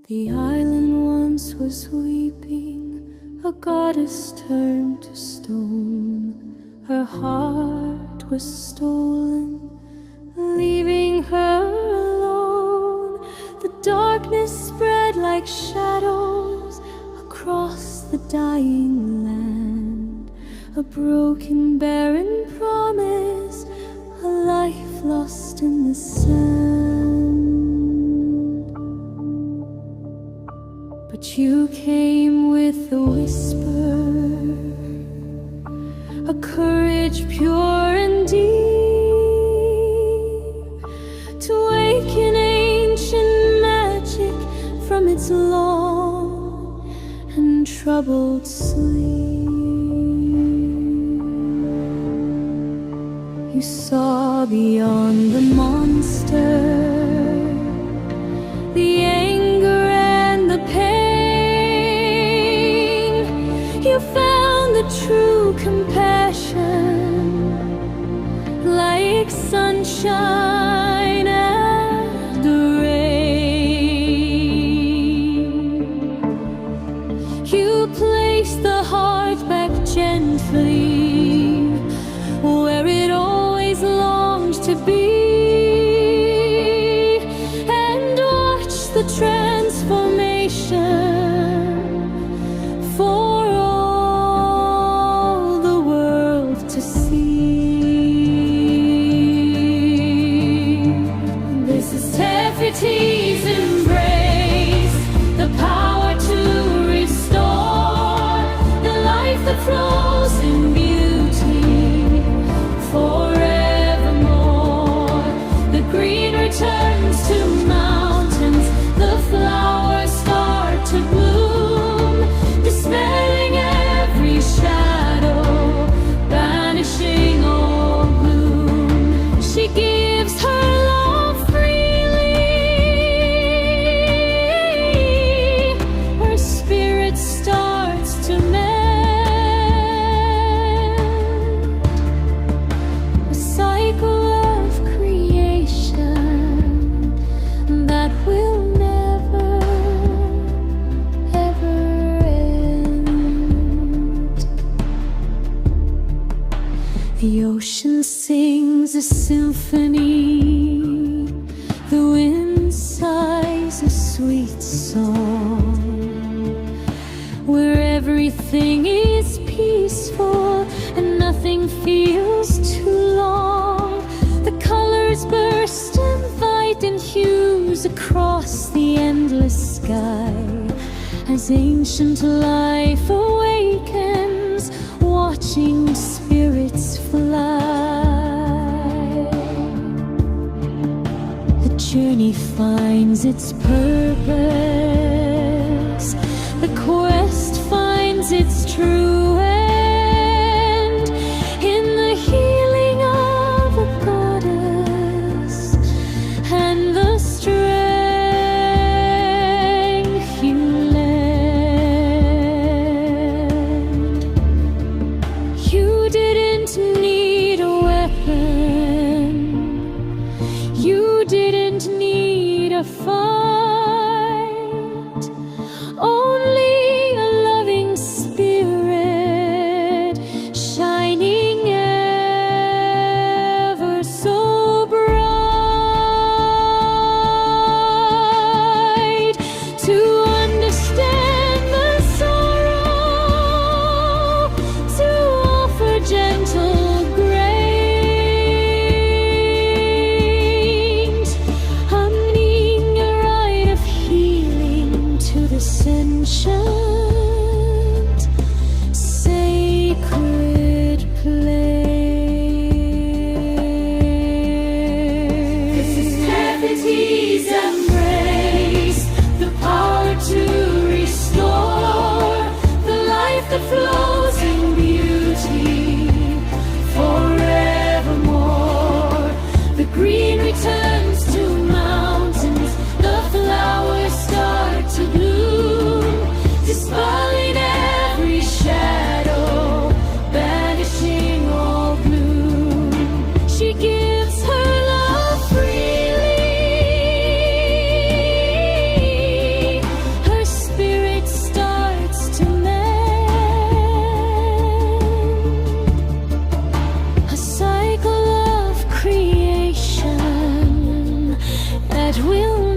The island once was weeping, a goddess turned to stone. Her heart was stolen, leaving her alone. The darkness spread like shadows across the dying land. A broken, barren promise, a life lost in the sand. But you came with a whisper, a courage pure and deep, to awaken ancient magic from its long and troubled sleep. You saw beyond the monster, the anger and the pain. You found the true compassion, like sunshine and rain. You placed the heart back gently where it always longed to be, and watch the transformation for all the world to see. This is Fiti's embrace, the power to restore the life that flows in beauty forevermore. The green returns to mountains, the flowers start to bloom, dispelling every shadow, banishing all gloom. She gives her love freely, her spirit starts to mend. A cycle of creation that will never, ever end. The ocean sings a symphony, the wind sighs a sweet song, where everything is peaceful and nothing feels too long. The colors burst and fight in hues across the endless sky, as ancient life awakens, watching spirits fly. The journey finds its purpose, the quest finds its true end, in the healing of a goddess and the strength you lend. You didn't need a weapon, you didn't need a fight, only a loving spirit that will